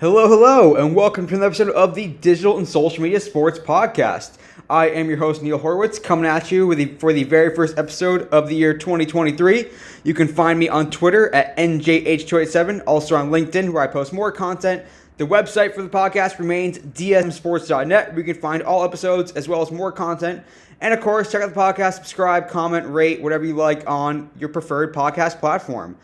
Hello, and welcome to another episode of the Digital and Social Media Sports Podcast. I am your host, Neil Horowitz, coming at you for the very first episode of the year 2023. You can find me on Twitter at NJH287, also on LinkedIn, where I post more content. The website for the podcast remains dsmsports.net, where you can find all episodes as well as more content. And of course, check out the podcast, subscribe, comment, rate, whatever you like on your preferred podcast platform.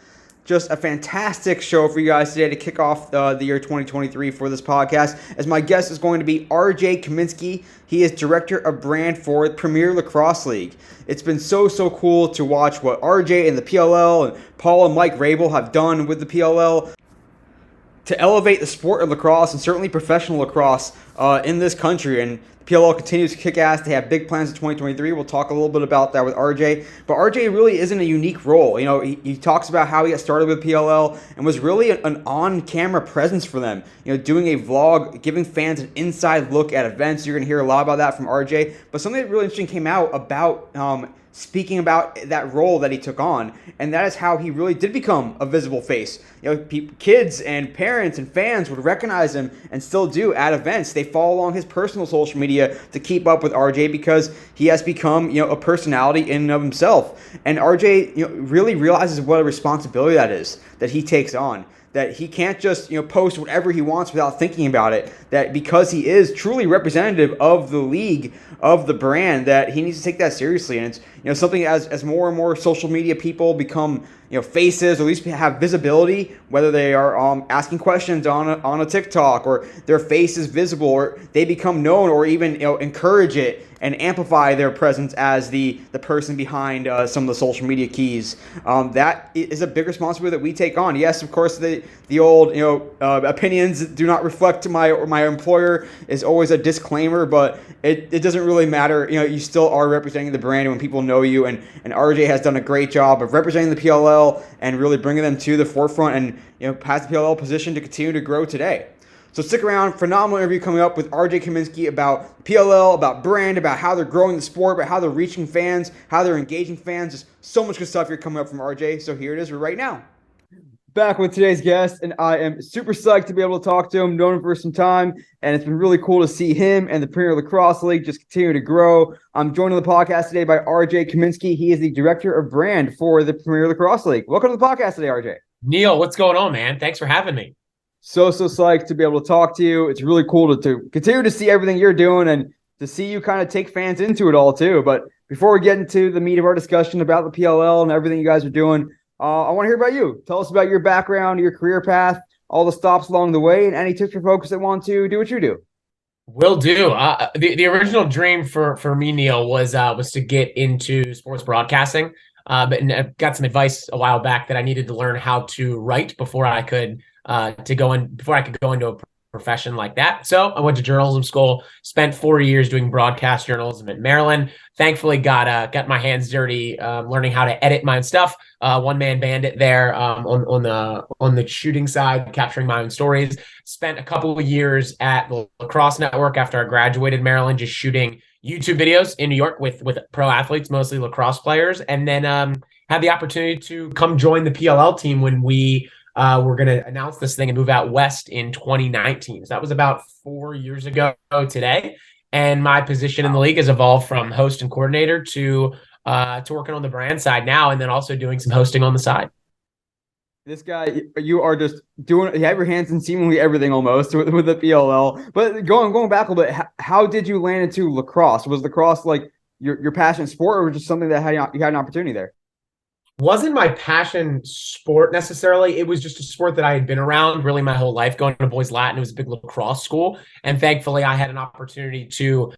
Just a fantastic show for you guys today to kick off the year 2023 for this podcast, as my guest is going to be RJ Kaminski. He is Director of Brand for Premier Lacrosse League. It's been so cool to watch what RJ and the PLL and Paul and Mike Rabel have done with the PLL to elevate the sport of lacrosse and certainly professional lacrosse in this country. And PLL continues to kick ass. They have big plans in 2023. We'll talk a little bit about that with RJ. But RJ really isn't a unique role. You know, he talks about how he got started with PLL and was really an on-camera presence for them. You know, doing a vlog, giving fans an inside look at events. You're going to hear a lot about that from RJ. But something really interesting came out about speaking about that role that he took on, and that is how he really did become a visible face. You know, kids and parents and fans would recognize him, and still do at events. They follow along his personal social media to keep up with RJ because he has become, you know, a personality in and of himself. And RJ, you know, really realizes what a responsibility that is that he takes on. That he can't just, you know, post whatever he wants without thinking about it. That because he is truly representative of the league, of the brand, that he needs to take that seriously. And it's, you know, something as more and more social media people become, you know, faces, or at least have visibility, whether they are asking questions on a TikTok, or their face is visible, or they become known, or even, you know, encourage it and amplify their presence as the person behind some of the social media keys. That is a big responsibility that we take on. Yes, of course, the old, you know, opinions do not reflect my employer is always a disclaimer, but it doesn't really matter. You know, you still are representing the brand when people know you, and RJ has done a great job of representing the PLL and really bringing them to the forefront, and, you know, has the PLL position to continue to grow today. So stick around. Phenomenal interview coming up with RJ Kaminski about PLL, about brand, about how they're growing the sport, about how they're reaching fans, how they're engaging fans. Just so much good stuff here coming up from RJ. So here it is right now. Back with today's guest, and I am super psyched to be able to talk to him. Known him for some time, and it's been really cool to see him and the Premier Lacrosse League just continue to grow. I'm joined on the podcast today by RJ Kaminski. He is the Director of Brand for the Premier Lacrosse League. Welcome to the podcast today, RJ. Neil, what's going on, man? Thanks for having me. So psyched to be able to talk to you. It's really cool to continue to see everything you're doing and to see you kind of take fans into it all too. But before we get into the meat of our discussion about the PLL and everything you guys are doing, I want to hear about you. Tell us about your background, your career path, all the stops along the way, and any tips for folks that want to do what you do. Will do. The original dream for me, Neil, was to get into sports broadcasting. But I got some advice a while back that I needed to learn how to write before I could go into a profession like that. So I went to journalism school, spent 4 years doing broadcast journalism at Maryland. Thankfully got my hands dirty, learning how to edit my own stuff. One-man bandit there on the shooting side, capturing my own stories. Spent a couple of years at the Lacrosse Network after I graduated Maryland, just shooting YouTube videos in New York with pro athletes, mostly lacrosse players. And then had the opportunity to come join the PLL team when we we're going to announce this thing and move out west in 2019. So that was about 4 years ago today. And my position in the league has evolved from host and coordinator to working on the brand side now, and then also doing some hosting on the side. This guy, you are just you have your hands in seemingly everything almost with the PLL. But going back a little bit, how did you land into lacrosse? Was lacrosse like your passion sport, or was it just something that you had an opportunity there? Wasn't my passion sport necessarily. It was just a sport that I had been around really my whole life. Going to Boys Latin, it was a big lacrosse school, and thankfully I had an opportunity to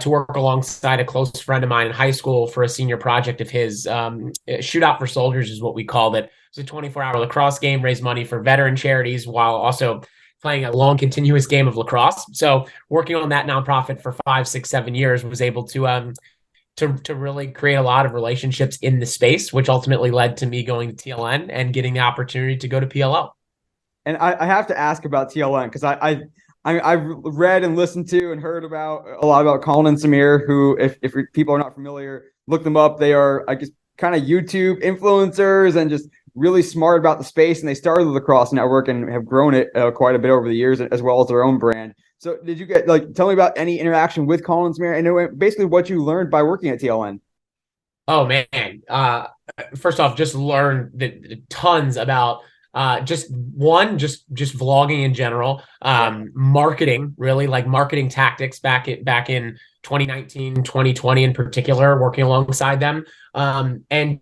work alongside a close friend of mine in high school for a senior project of his. Shootout for Soldiers is what we called it. It was a 24-hour lacrosse game, raise money for veteran charities while also playing a long, continuous game of lacrosse. So working on that nonprofit for 5, 6, 7 years, was able to really create a lot of relationships in the space, which ultimately led to me going to TLN and getting the opportunity to go to PLL. And I have to ask about TLN because I've read and listened to and heard about a lot about Colin and Samir, who, if people are not familiar, look them up. They are, I guess, kind of YouTube influencers and just really smart about the space, and they started the Lacrosse Network and have grown it quite a bit over the years, as well as their own brand. So did you get tell me about any interaction with Collins Mayer and basically what you learned by working at TLN? Oh man. First off, just learned tons about just vlogging in general, marketing, really like marketing tactics back in 2019, 2020 in particular, working alongside them. And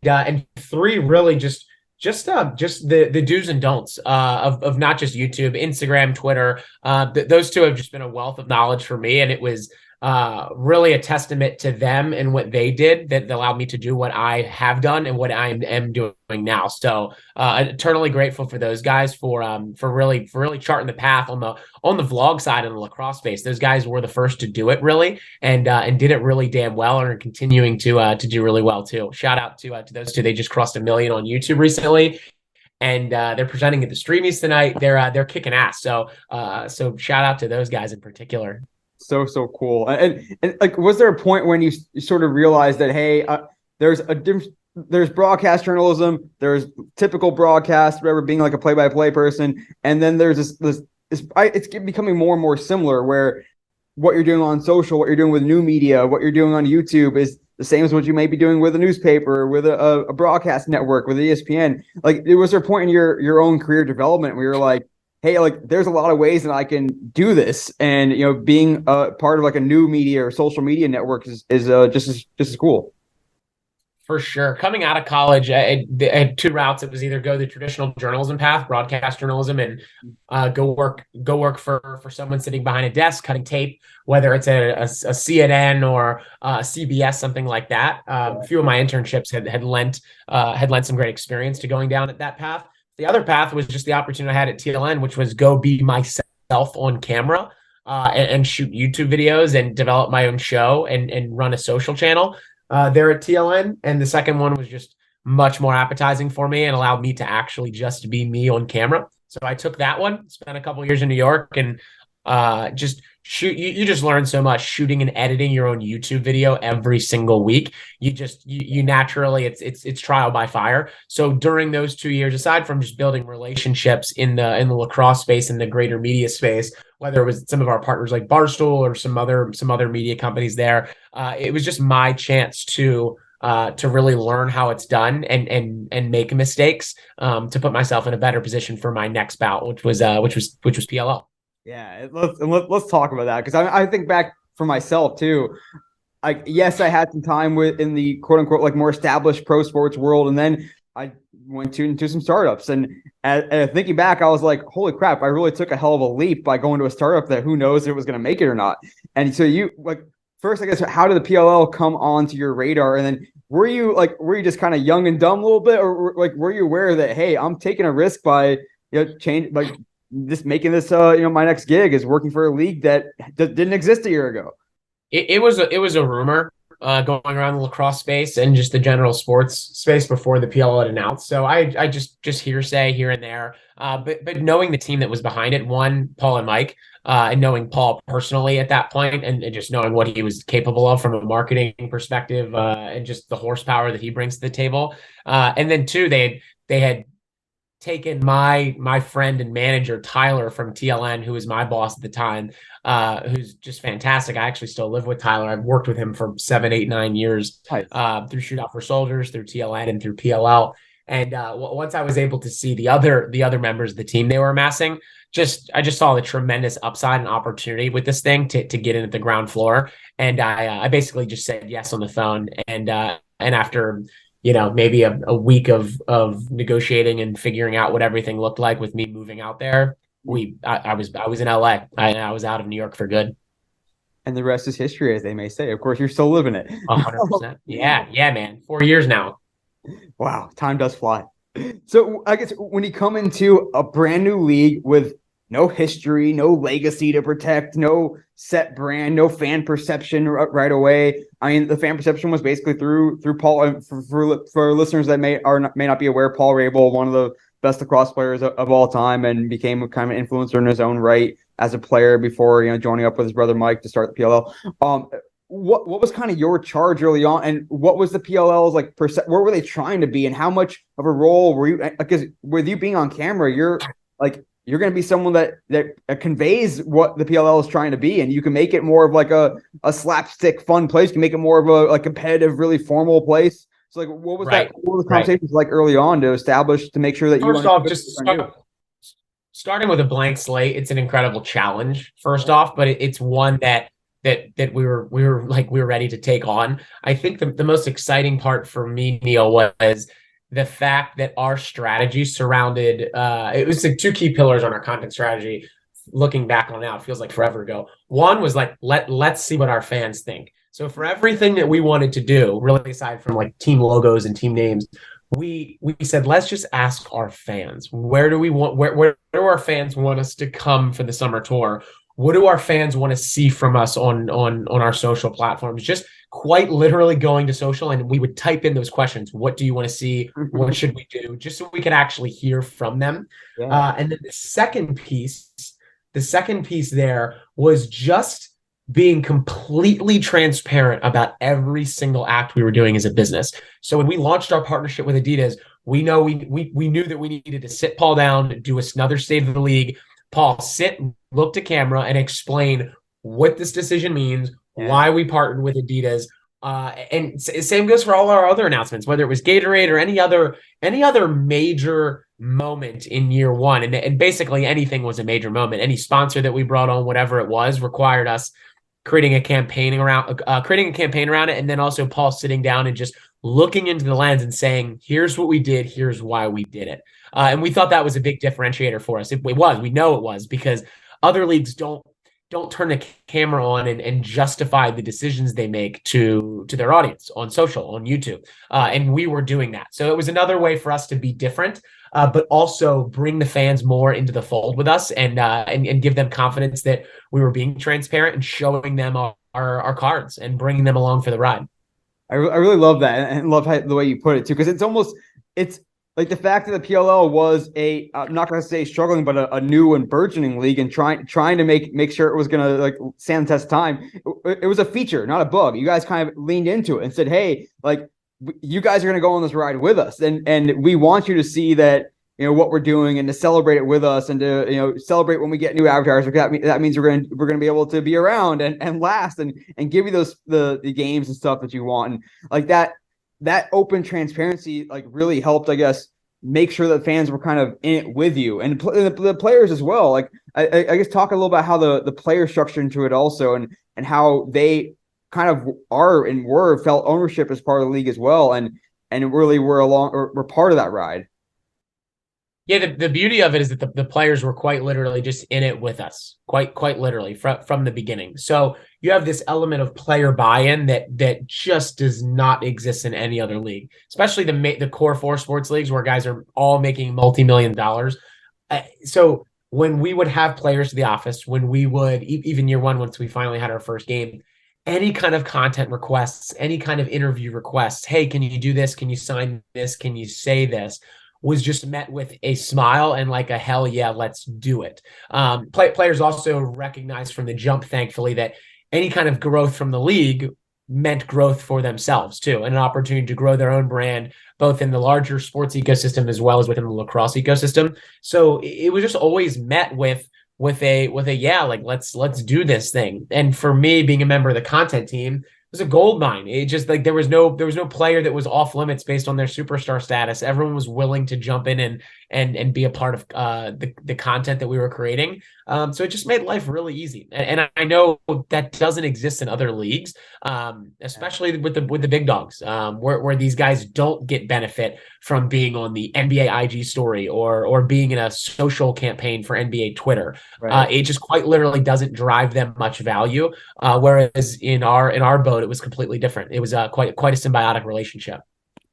three, really just the do's and don'ts of not just YouTube, Instagram, Twitter. Those two have just been a wealth of knowledge for me, and it was really a testament to them and what they did that allowed me to do what I have done and what I am doing now. So eternally grateful for those guys for really charting the path on the vlog side and the lacrosse space. Those guys were the first to do it really, and did it really damn well, and are continuing to do really well too. Shout out to those two. They just crossed 1 million on YouTube recently, and they're presenting at the Streamies tonight. They're kicking ass. So shout out to those guys in particular. So cool. And like, was there a point when you sort of realized that, hey, there's a difference? There's broadcast journalism, there's typical broadcast, whatever, being like a play-by-play person, and then there's this it's becoming more and more similar, where what you're doing on social, what you're doing with new media, what you're doing on YouTube is the same as what you may be doing with a newspaper, with a broadcast network, with ESPN. Like, was there a point in your own career development where you're like, hey, like, there's a lot of ways that I can do this, and being a part of like a new media or social media network is just as cool. For sure. Coming out of college, I had two routes. It was either go the traditional journalism path, broadcast journalism, and go work for someone sitting behind a desk cutting tape, whether it's a CNN or CBS, something like that. A few of my internships had lent some great experience to going down at that path. The other path was just the opportunity I had at TLN, which was go be myself on camera and shoot YouTube videos and develop my own show and run a social channel there at TLN. And the second one was just much more appetizing for me and allowed me to actually just be me on camera. So I took that one, spent a couple of years in New York, and just shoot. You just learn so much shooting and editing your own YouTube video every single week. You naturally, it's trial by fire. So during those 2 years, aside from just building relationships in the lacrosse space and the greater media space, whether it was some of our partners like Barstool or some other media companies there, it was just my chance to really learn how it's done and make mistakes to put myself in a better position for my next bout, which was PLL. Yeah, let's talk about that, because I think back for myself too. Like, yes, I had some time in the quote unquote like more established pro sports world, and then I went into some startups. And thinking back, I was like, holy crap, I really took a hell of a leap by going to a startup that who knows if it was going to make it or not. And so you like, first, I guess, how did the PLL come onto your radar? And then were you just kind of young and dumb a little bit, or like were you aware that, hey, I'm taking a risk by change, like just making this my next gig is working for a league that didn't exist a year ago? It was a rumor going around the lacrosse space and just the general sports space before the PLL had announced. So I just hearsay here and there. But knowing the team that was behind it, one, Paul and Mike, and knowing Paul personally at that point, and just knowing what he was capable of from a marketing perspective, and just the horsepower that he brings to the table. And then two, they had taken my friend and manager Tyler from TLN, who was my boss at the time, who's just fantastic. I actually still live with Tyler. I've worked with him for 7, 8, 9 years, through Shootout for Soldiers, through TLN, and through PLL. And once I was able to see the other members of the team they were amassing, I just saw the tremendous upside and opportunity with this thing to get in at the ground floor. And I basically just said yes on the phone. And after maybe a week of negotiating and figuring out what everything looked like with me moving out there, I was in LA. I was out of New York for good. And the rest is history, as they may say. Of course, you're still living it. 100%. Yeah, man. 4 years now. Wow, time does fly. So I guess when you come into a brand new league with no history, no legacy to protect, no set brand, no fan perception right away. I mean, the fan perception was basically through Paul. For listeners that may not be aware, Paul Rabel, one of the best lacrosse players of all time, and became a kind of influencer in his own right as a player before joining up with his brother Mike to start the PLL. what was kind of your charge early on, and what was the PLL's like what were they trying to be, and how much of a role were you? Because with you being on camera, you're going to be someone that conveys what the PLL is trying to be, and you can make it more of like a slapstick fun place. You can make it more of a like competitive, really formal place. So like, what was that? What were the conversations like early on to establish to make sure that first off, just starting with a blank slate, it's an incredible challenge. First off, but it's one that we were ready to take on. I think the most exciting part for me, Neil, was the fact that our strategy surrounded it was like two key pillars on our content strategy. Looking back on now, it feels like forever ago. One was like let's see what our fans think. So for everything that we wanted to do, really aside from like team logos and team names, we said let's just ask our fans, where do our fans want us to come for the summer tour? What do our fans want to see from us on our social platforms? Just quite literally going to social, and we would type in those questions. What do you want to see? What should we do? Just so we could actually hear from them. Yeah. And then the second piece there was just being completely transparent about every single act we were doing as a business. So when we launched our partnership with Adidas, we knew that we needed to sit Paul down, do another state of the league. Paul, sit, look to camera, and explain what this decision means, why we partnered with Adidas. And same goes for all our other announcements, whether it was Gatorade or any other major moment in year one. And basically anything was a major moment. Any sponsor that we brought on, whatever it was, required us creating a campaign around it. And then also Paul sitting down and just looking into the lens and saying, here's what we did, here's why we did it. And we thought that was a big differentiator for us. We know it was, because other leagues don't turn the camera on and justify the decisions they make to their audience on social, on YouTube. And we were doing that. So it was another way for us to be different, but also bring the fans more into the fold with us and give them confidence that we were being transparent and showing them our cards and bringing them along for the ride. I really love that, and love the way you put it too, because it's like the fact that the PLL was I'm not going to say struggling, but a new and burgeoning league, and trying to make sure it was going to like stand the test of time. It was a feature, not a bug. You guys kind of leaned into it and said, hey, like you guys are going to go on this ride with us, and we want you to see that, you know, what we're doing, and to celebrate it with us, and to, you know, celebrate when we get new avatars. That means we're going to be able to be around and last and give you those the games and stuff that you want. And like that open transparency like really helped, I guess, make sure that fans were kind of in it with you, and the players as well. Like I guess talk a little about how the player structure into it also, and how they kind of felt ownership as part of the league as well, and really were part of that ride. Yeah, the beauty of it is that the players were quite literally just in it with us, quite literally from the beginning. So you have this element of player buy-in that just does not exist in any other league, especially the core four sports leagues where guys are all making multi-million dollars. So when we would have players to the office, when we would, even year one, once we finally had our first game, any kind of content requests, any kind of interview requests, hey, can you do this? Can you sign this? Can you say this? Was just met with a smile and like a hell yeah, let's do it. Players also recognized from the jump, thankfully, that any kind of growth from the league meant growth for themselves too, and an opportunity to grow their own brand, both in the larger sports ecosystem as well as within the lacrosse ecosystem. So it was just always met with a yeah, like let's do this thing. And for me, being a member of the content team, it was a gold mine. It just like there was no player that was off limits based on their superstar status. Everyone was willing to jump in and be a part of the content that we were creating. So it just made life really easy. And I know that doesn't exist in other leagues, especially with the big dogs, where these guys don't get benefit from being on the NBA IG story or being in a social campaign for NBA Twitter. Right. It just quite literally doesn't drive them much value. Whereas in our boat, it was completely different. It was quite a symbiotic relationship.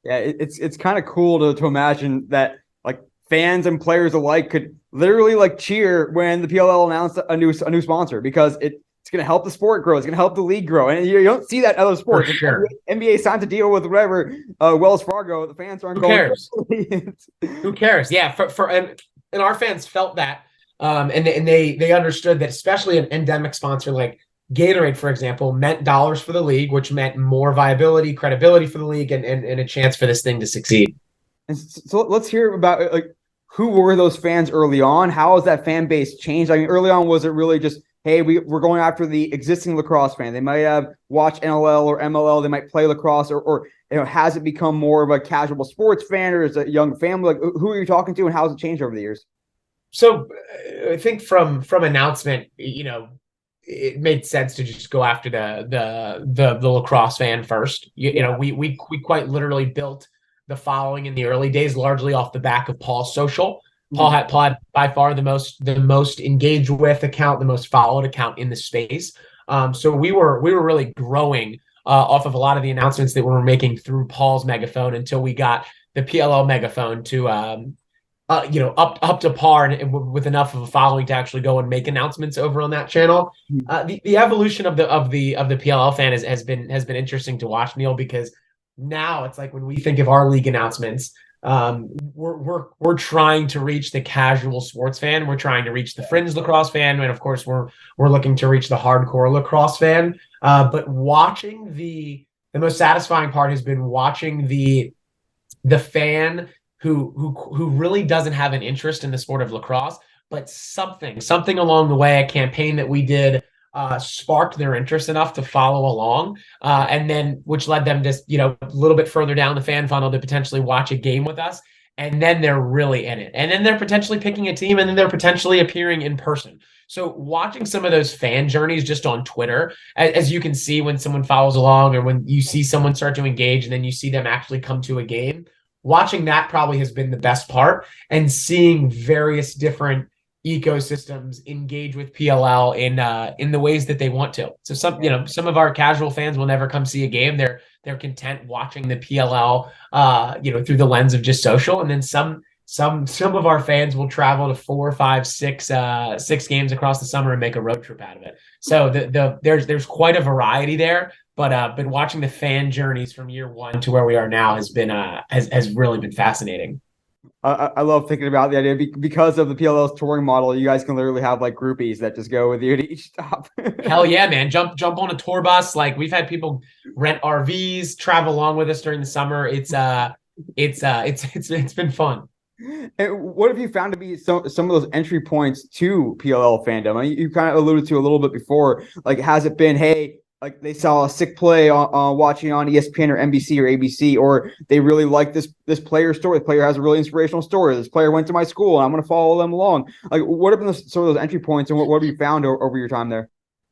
Yeah, it's kind of cool to imagine that like fans and players alike could literally like cheer when the PLL announced a new sponsor, because it's going to help the sport grow. It's going to help the league grow. And you don't see that in other sports. For sure. NBA signed to deal with whatever, Wells Fargo. The fans aren't Who going. Cares? Who cares? Yeah. And our fans felt that. And they understood that, especially an endemic sponsor like Gatorade, for example, meant dollars for the league, which meant more viability, credibility for the league, and a chance for this thing to succeed. And so let's hear about like who were those fans early on? How has that fan base changed? I mean, early on, was it really just, hey, we're going after the existing lacrosse fan? They might have watched NLL or MLL. They might play lacrosse, or has it become more of a casual sports fan, or is it a young family? Like, who are you talking to, and how has it changed over the years? So I think from announcement, it made sense to just go after the lacrosse fan first. You know, we quite literally built the following in the early days, largely off the back of Paul's social. Paul had by far the most engaged with account, the most followed account in the space. So we were really growing off of a lot of the announcements that we were making through Paul's megaphone until we got the PLL megaphone to up to par and with enough of a following to actually go and make announcements over on that channel. The evolution of the PLL fan has been interesting to watch, Neil, because now it's like when we think of our league announcements, we're trying to reach the casual sports fan, we're trying to reach the fringe lacrosse fan, and of course we're looking to reach the hardcore lacrosse fan. But watching the most satisfying part has been watching the fan who really doesn't have an interest in the sport of lacrosse, but something along the way, a campaign that we did sparked their interest enough to follow along, and then which led them to a little bit further down the fan funnel to potentially watch a game with us, and then they're really in it, and then they're potentially picking a team, and then they're potentially appearing in person. So watching some of those fan journeys just on Twitter, as you can see when someone follows along or when you see someone start to engage and then you see them actually come to a game, watching that probably has been the best part, and seeing various different ecosystems engage with PLL in the ways that they want to. So some of our casual fans will never come see a game. They're content watching the PLL through the lens of just social, and then some of our fans will travel to 4, 5, 6 games across the summer and make a road trip out of it. So there's quite a variety there. But watching the fan journeys from year one to where we are now has been has really been fascinating. I love thinking about the idea because of the PLL's touring model. You guys can literally have like groupies that just go with you to each stop. Hell yeah, man! Jump on a tour bus. Like we've had people rent RVs, travel along with us during the summer. It's been fun. And what have you found to be some of those entry points to PLL fandom? I mean, you kind of alluded to a little bit before. Like, has it been, hey, like they saw a sick play on watching on ESPN or NBC or ABC, or they really like this player's story. The player has a really inspirational story. This player went to my school, and I'm going to follow them along. Like, what have been some of those entry points, and what have you found over your time there?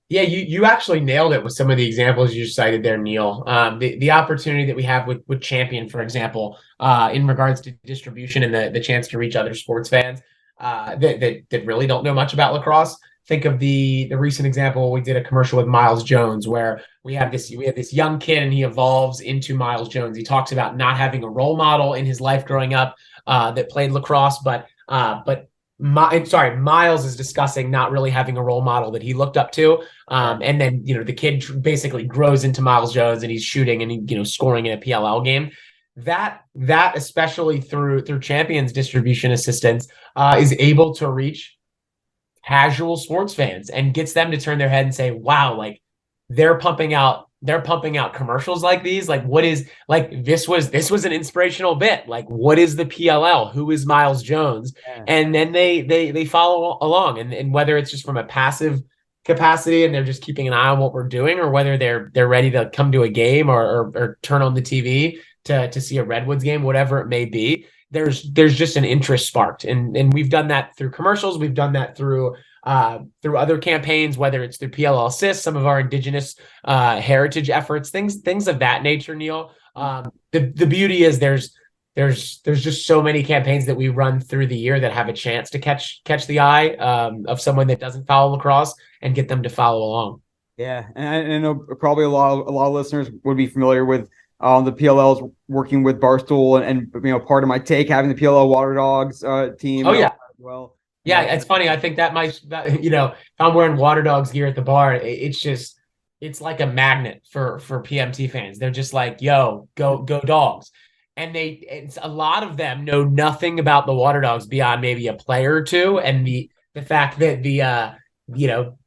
Yeah, you actually nailed it with some of the examples you cited there, Neil. The opportunity that we have with Champion, for example, in regards to distribution and the chance to reach other sports fans that really don't know much about lacrosse. Think of the recent example. We did a commercial with Miles Jones where we have this young kid and he evolves into Miles Jones. He talks about not having a role model in his life growing up that played lacrosse, but Miles is discussing not really having a role model that he looked up to. And then, the kid basically grows into Miles Jones and he's shooting and scoring in a PLL game. That especially through Champions distribution assistance is able to reach casual sports fans and gets them to turn their head and say, wow, like they're pumping out commercials like these. Like, what is, like, this was an inspirational bit. Like, what is the PLL? Who is Miles Jones? Yeah. And then they follow along. And whether it's just from a passive capacity and they're just keeping an eye on what we're doing, or whether they're ready to come to a game or turn on the TV to see a Redwoods game, whatever it may be, there's just an interest sparked. And we've done that through commercials. We've done that through other campaigns, whether it's through PLL Assist, some of our indigenous heritage efforts, things of that nature, Neil. The beauty is there's just so many campaigns that we run through the year that have a chance to catch the eye of someone that doesn't follow lacrosse and get them to follow along. Yeah, and I know probably a lot of listeners would be familiar with the PLL's working with Barstool and part of my take, having the PLL Water Dogs team. Oh yeah, well. Yeah, it's funny. I think that if I'm wearing Water Dogs gear at the bar, it's like a magnet for PMT fans. They're just like, yo, go Dogs. And it's a lot of them know nothing about the Water Dogs beyond maybe a player or two. And the fact that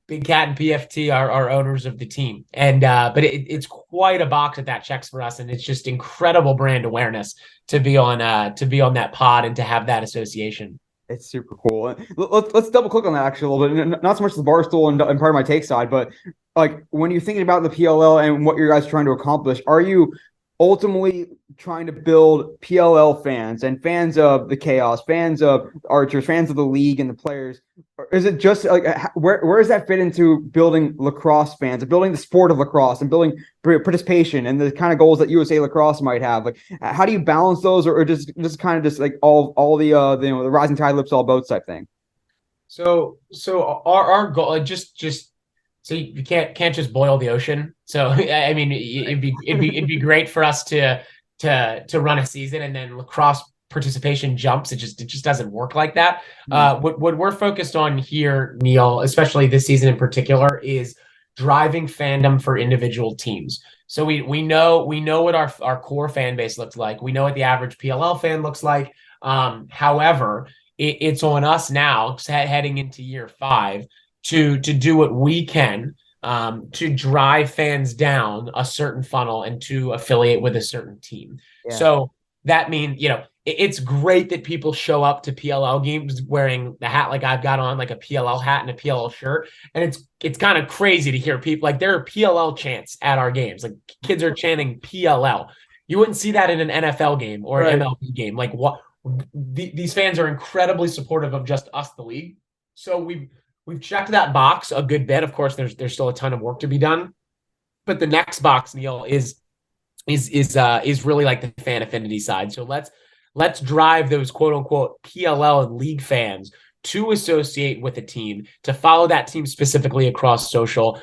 Big Cat and PFT are owners of the team, and but it's quite a box that checks for us, and it's just incredible brand awareness to be on that pod and to have that association. It's super cool. Let's double click on that actually a little bit. Not so much the Barstool and part of my take side, but like when you're thinking about the PLL and what you guys are trying to accomplish, are you ultimately trying to build PLL fans and fans of the chaos, fans of Archers, fans of the league and the players? Or is it just like where does that fit into building lacrosse fans and building the sport of lacrosse and building participation and the kind of goals that USA Lacrosse might have? Like, how do you balance those, or just kind of just like all the the rising tide lifts all boats type thing? So our goal just so you can't just boil the ocean. So I mean, it'd be great for us to run a season and then lacrosse participation jumps. It just doesn't work like that. What we're focused on here, Neil, especially this season in particular, is driving fandom for individual teams. So we know what our core fan base looks like. We know what the average PLL fan looks like. However, it's on us now, heading into year 5, to do what we can to drive fans down a certain funnel and to affiliate with a certain team. Yeah. So that means, it's great that people show up to PLL games wearing the hat like I've got on, like a PLL hat and a PLL shirt. And it's kind of crazy to hear people, like there are PLL chants at our games. Like kids are chanting PLL. You wouldn't see that in an NFL game or an MLB game. Like what? These fans are incredibly supportive of just us, the league. So we've checked that box a good bit. Of course, there's still a ton of work to be done, but the next box, Neil, is really like the fan affinity side. So let's drive those quote unquote PLL and league fans to associate with a team, to follow that team specifically across social,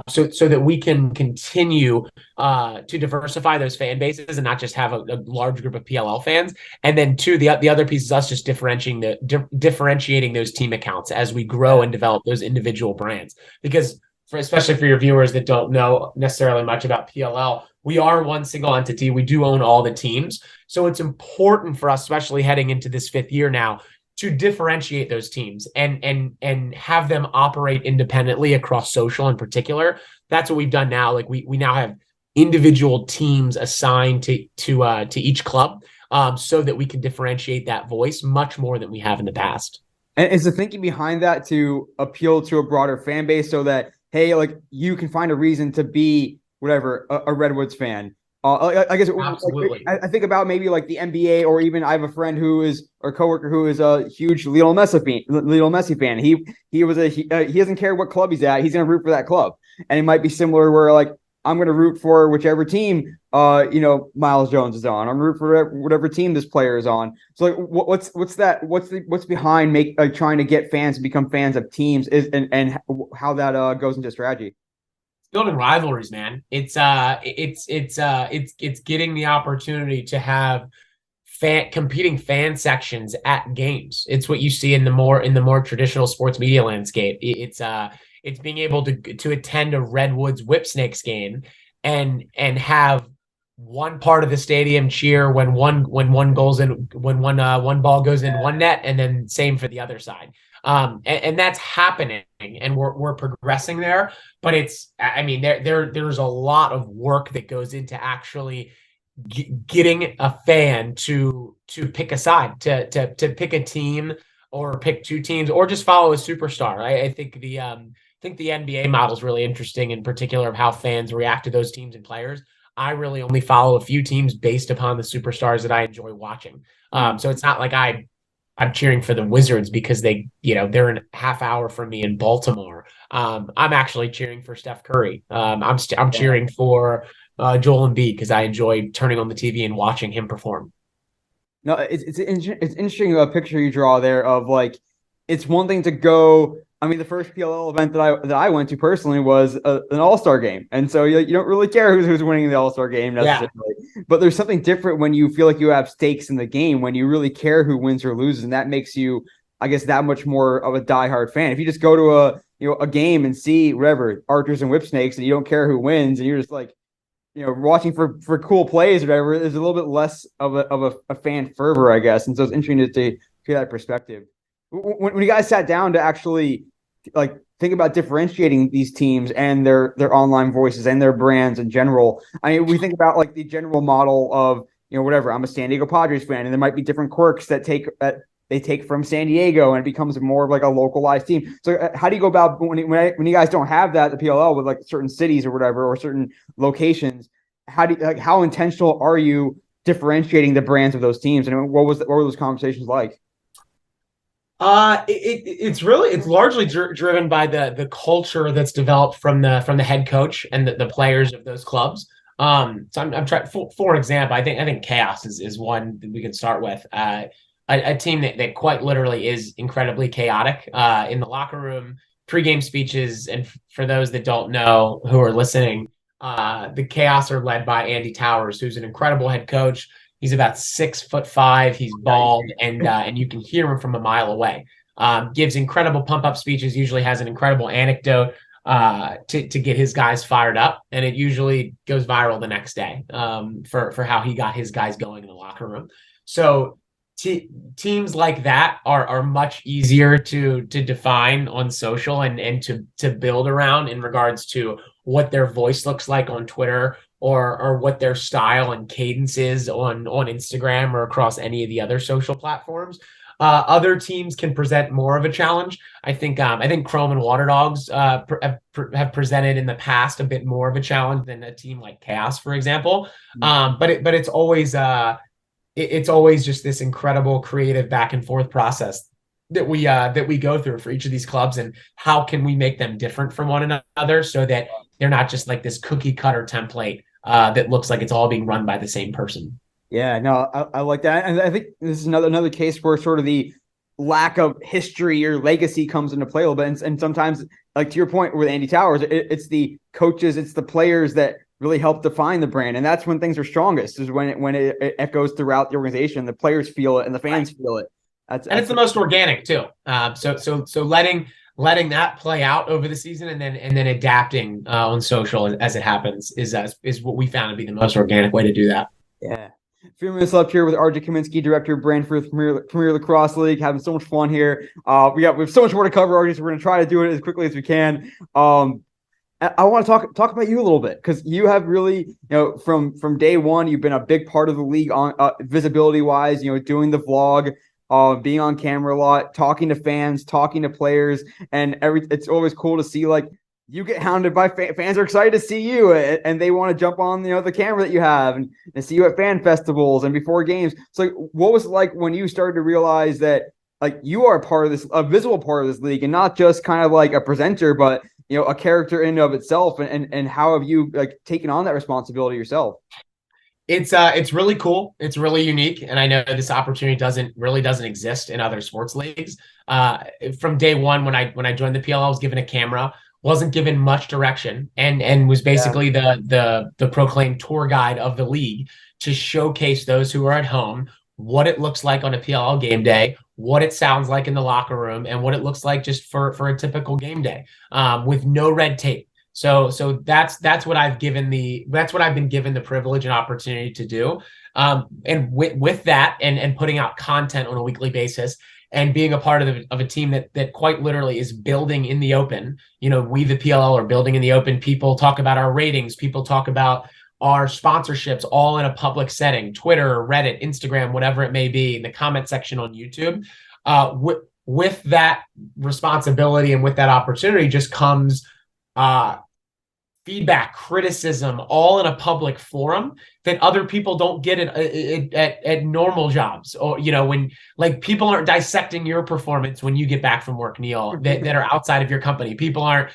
so that we can continue to diversify those fan bases and not just have a large group of PLL fans. And then two, the other piece is us just differentiating those team accounts as we grow and develop those individual brands. Because especially for your viewers that don't know necessarily much about PLL, we are one single entity. We do own all the teams. So it's important for us, especially heading into this 5th year now, to differentiate those teams and have them operate independently across social in particular. That's what we've done now. Like we now have individual teams assigned to each club, so that we can differentiate that voice much more than we have in the past. And is the thinking behind that to appeal to a broader fan base so that, hey, like you can find a reason to be whatever, a Redwoods fan? I guess absolutely. Like, I think about maybe like the NBA, or even I have a friend or coworker who is a huge Lionel Messi fan. He doesn't care what club he's at. He's going to root for that club. And it might be similar where like I'm going to root for whichever team Miles Jones is on. I'm root for whatever team this player is on. So like what's behind trying to get fans to become fans of teams and how that goes into strategy? Building rivalries, man. It's getting the opportunity to have competing fan sections at games. It's what you see in the more traditional sports media landscape. It's being able to attend a Redwoods Whipsnakes game and have one part of the stadium cheer when one ball goes in one net, and then same for the other side. And that's happening, and we're progressing there. But there's a lot of work that goes into actually getting a fan to pick a side, to pick a team or pick two teams or just follow a superstar. I think the NBA model is really interesting, in particular of how fans react to those teams and players. I really only follow a few teams based upon the superstars that I enjoy watching. So it's not like I'm cheering for the Wizards because they're a half hour from me in Baltimore. I'm actually cheering for Steph Curry. I'm cheering for Joel Embiid because I enjoy turning on the TV and watching him perform. No, it's interesting picture you draw there of like, it's one thing to go. I mean, the first PLL event that I went to personally was an All-Star game, and so you don't really care who's winning the All-Star game necessarily. Yeah. But there's something different when you feel like you have stakes in the game, when you really care who wins or loses, and that makes you, I guess, that much more of a diehard fan. If you just go to a game and see whatever Archers and Whipsnakes, and you don't care who wins, and you're just like, watching for cool plays or whatever, there's a little bit less of a fan fervor, I guess. And so it's interesting to hear that perspective. When you guys sat down to actually like think about differentiating these teams and their online voices and their brands in general. I mean, we think about like the general model of, whatever. I'm a San Diego Padres fan, and there might be different quirks that they take from San Diego, and it becomes more of like a localized team. So how do you go about when you guys don't have that, the PLL, with like certain cities or whatever, or certain locations? How intentional are you differentiating the brands of those teams, and what were those conversations like? It's largely driven by the culture that's developed from the head coach and the players of those clubs. So I'm trying, for example, I think Chaos is one that we can start with. A team that quite literally is incredibly chaotic in the locker room, pregame speeches, and for those that don't know who are listening, the Chaos are led by Andy Towers, who's an incredible head coach. He's about 6'5". He's bald, and you can hear him from a mile away. Gives incredible pump-up speeches. Usually has an incredible anecdote to get his guys fired up, and it usually goes viral the next day for how he got his guys going in the locker room. So teams like that are much easier to define on social and to build around in regards to what their voice looks like on Twitter, or what their style and cadence is on Instagram or across any of the other social platforms. Other teams can present more of a challenge. I think Chrome and Water Dogs have presented in the past a bit more of a challenge than a team like Chaos, for example. But it's always just this incredible creative back and forth process that we go through for each of these clubs, and how can we make them different from one another so that they're not just like this cookie cutter template that looks like it's all being run by the same person. Yeah, no, I like that. And I think this is another case where sort of the lack of history or legacy comes into play a little bit. And sometimes, like to your point with Andy Towers, it's the coaches, it's the players that really help define the brand. And that's when things are strongest, is when it echoes throughout the organization. The players feel it and the fans feel it. It's the most organic too. So letting that play out over the season, and then adapting on social as it happens is what we found to be the most organic way to do that. Yeah. A few minutes left here with RJ Kaminski, director of brand for the Premier Lacrosse League. Having so much fun here. We have so much more to cover, RJ, so we're going to try to do it as quickly as we can. I want to talk about you a little bit, because you have really, from day one, you've been a big part of the league on visibility wise. Doing the vlog, being on camera a lot, talking to fans, talking to players, and it's always cool to see like you get hounded by fans are excited to see you, and they want to jump on the camera that you have and see you at fan festivals and before games. So what was it like when you started to realize that like you are a visible part of this league, and not just kind of like a presenter, but a character in and of itself, and how have you like taken on that responsibility yourself? It's really cool. It's really unique, and I know this opportunity doesn't exist in other sports leagues. From day one, when I joined the PLL, I was given a camera, wasn't given much direction, and was basically the proclaimed tour guide of the league to showcase those who are at home what it looks like on a PLL game day, what it sounds like in the locker room, and what it looks like just for a typical game day, with no red tape. So that's what I've been given the privilege and opportunity to do. And with that and putting out content on a weekly basis, and being a part of a team that quite literally is building in the open. We, the PLL, are building in the open. People talk about our ratings. People talk about our sponsorships, all in a public setting, Twitter, Reddit, Instagram, whatever it may be, in the comment section on YouTube. With that responsibility and with that opportunity just comes feedback, criticism, all in a public forum that other people don't get at normal jobs. Or, when like people aren't dissecting your performance when you get back from work, Neil, that are outside of your company. People aren't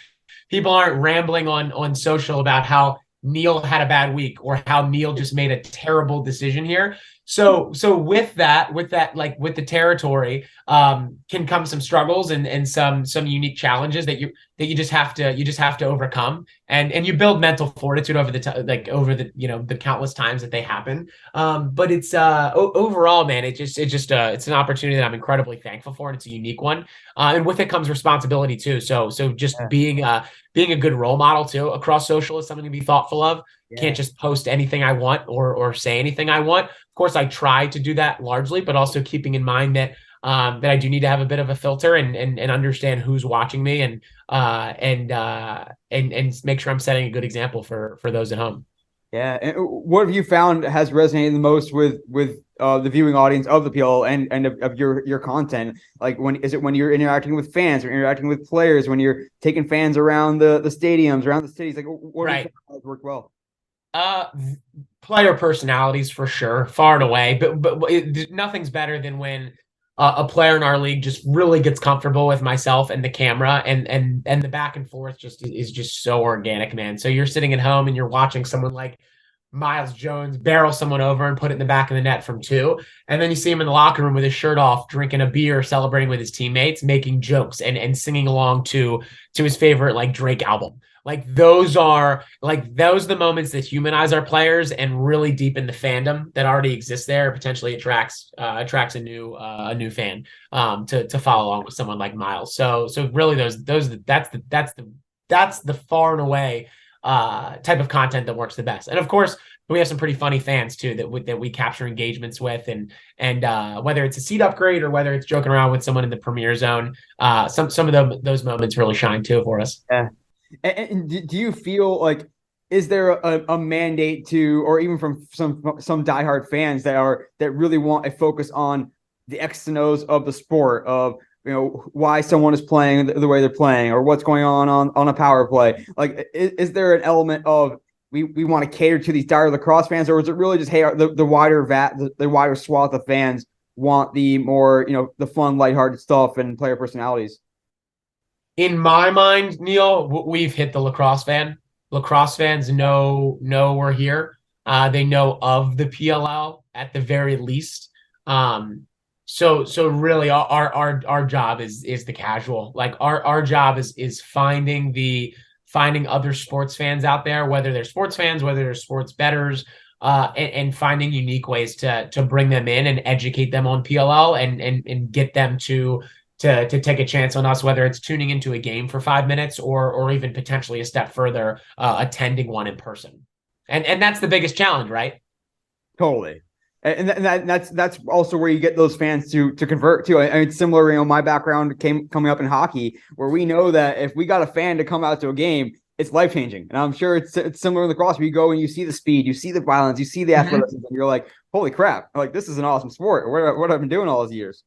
rambling on social about how Neil had a bad week or how Neil just made a terrible decision here. So with the territory, can come some struggles and some unique challenges that you just have to overcome, and you build mental fortitude over the countless times that they happen. But it's overall, man, it's an opportunity that I'm incredibly thankful for, and it's a unique one. And with it comes responsibility too. So just being a good role model too across social is something to be thoughtful of. Yeah. Can't just post anything I want or say anything I want. Of course, I try to do that largely, but also keeping in mind that that I do need to have a bit of a filter and understand who's watching me and make sure I'm setting a good example for those at home. Yeah. And what have you found has resonated the most with the viewing audience of the PLL and of your content? Like when you're interacting with fans or interacting with players, when you're taking fans around the stadiums, around the cities, like what Right. has worked well? Uh, Player personalities for sure, far and away. But nothing's better than when a player in our league just really gets comfortable with myself and the camera, and the back and forth just is just so organic, man. So you're sitting at home and you're watching someone like Miles Jones barrel someone over and put it in the back of the net from two. And then you see him in the locker room with his shirt off, drinking a beer, celebrating with his teammates, making jokes and singing along to his favorite like Drake album. Those are the moments that humanize our players and really deepen the fandom that already exists there. Potentially attracts a new fan to follow along with someone like Miles. So really that's the far and away type of content that works the best. And of course, we have some pretty funny fans too that we capture engagements with, and whether it's a seat upgrade or whether it's joking around with someone in the premier zone, some of those moments really shine too for us. Yeah. And do you feel like is there a mandate to, or even from some diehard fans that really want a focus on the X's and O's of the sport, of why someone is playing the way they're playing, or what's going on a power play? Like, is there an element of we want to cater to these dire lacrosse fans, or is it really just, hey, the wider swath of fans want the more the fun, lighthearted stuff and player personalities? In my mind, Neil, we've hit the lacrosse fan. Lacrosse fans know we're here. They know of the PLL at the very least. So really our job is the casual. Like our job is finding other sports fans out there, whether they're sports fans, whether they're sports bettors, and finding unique ways to bring them in and educate them on PLL and get them to take a chance on us, whether it's tuning into a game for 5 minutes or even potentially a step further, attending one in person. And that's the biggest challenge, right? Totally. And that's also where you get those fans to convert to. I mean, similar, my background coming up in hockey, where we know that if we got a fan to come out to a game, it's life changing. And I'm sure it's similar in lacrosse. Where you go and you see the speed, you see the violence, you see the athleticism, and you're like, holy crap! Like, this is an awesome sport. What I've been doing all these years.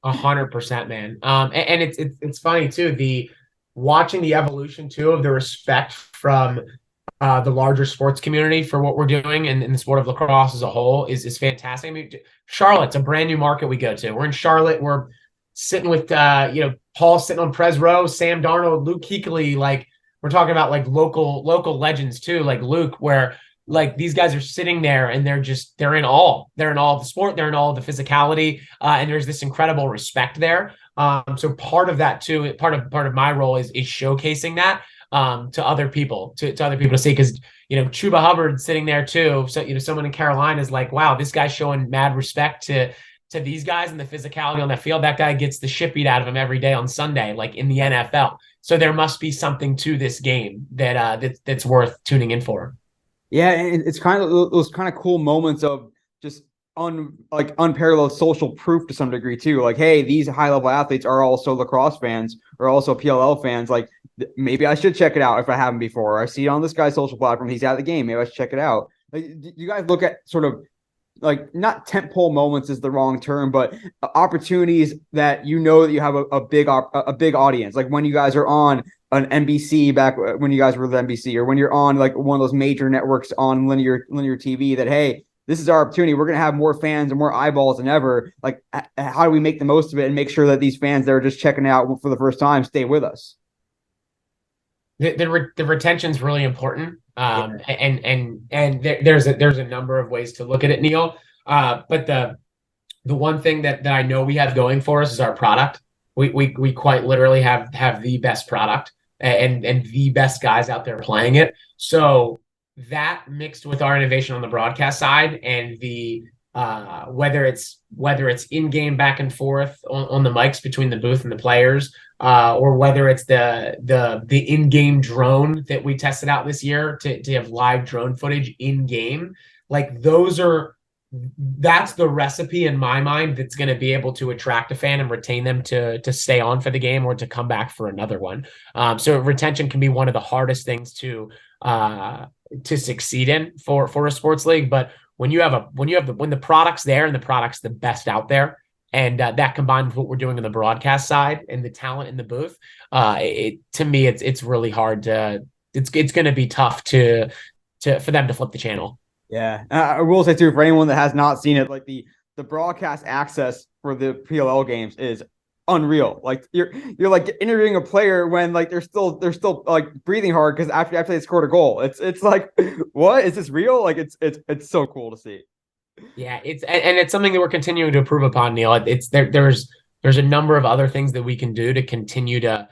100%, man. And it's funny too, watching the evolution too of the respect from the larger sports community for what we're doing and in the sport of lacrosse as a whole is fantastic. I mean, Charlotte's a brand new market we go to. We're in Charlotte. We're sitting with Paul sitting on Pres Row, Sam Darnold, Luke Kuechly. Like, we're talking about like local legends too, like Luke, where like these guys are sitting there and they're in awe. They're in awe of the sport. They're in awe of the physicality. And there's this incredible respect there. So part of that too, part of my role is showcasing that to other people, to other people to see, because Chuba Hubbard sitting there too. So someone in Carolina is like, wow, this guy's showing mad respect to these guys and the physicality on that field. That guy gets the shit beat out of him every day on Sunday, like in the NFL. So there must be something to this game that's worth tuning in for. Yeah, and it's kind of those kind of cool moments of just unparalleled social proof to some degree too. Like, hey, these high level athletes are also lacrosse fans or also PLL fans. Like, maybe I should check it out if I haven't before. I see it on this guy's social platform. He's at the game. Maybe I should check it out. Like, you guys look at sort of like, not tentpole moments is the wrong term, but opportunities that you have a big audience. Like when you guys are on an NBC back when you guys were with NBC, or when you're on like one of those major networks on linear TV, that, hey, this is our opportunity. We're going to have more fans and more eyeballs than ever. Like, how do we make the most of it and make sure that these fans that are just checking out for the first time stay with us? The retention is really important. And there's a number of ways to look at it, Neil. But the one thing that I know we have going for us is our product. We quite literally have the best product and the best guys out there playing it. So that mixed with our innovation on the broadcast side and the whether it's in-game back and forth on the mics between the booth and the players, or whether it's the in-game drone that we tested out this year to have live drone footage in-game. Like, those are that's the recipe in my mind that's going to be able to attract a fan and retain them to stay on for the game or to come back for another one. So retention can be one of the hardest things to succeed in for a sports league. But when the product's there and the product's the best out there, and that combined with what we're doing on the broadcast side and the talent in the booth, to me it's really hard it's going to be tough for them to flip the channel. Yeah, I will say too, for anyone that has not seen it, like the broadcast access for the PLL games is unreal. Like you're like interviewing a player when like they're still like breathing hard because after they scored a goal. It's like, what is this real? Like it's so cool to see. Yeah, it's something that we're continuing to improve upon, Neil. There's a number of other things that we can do to continue to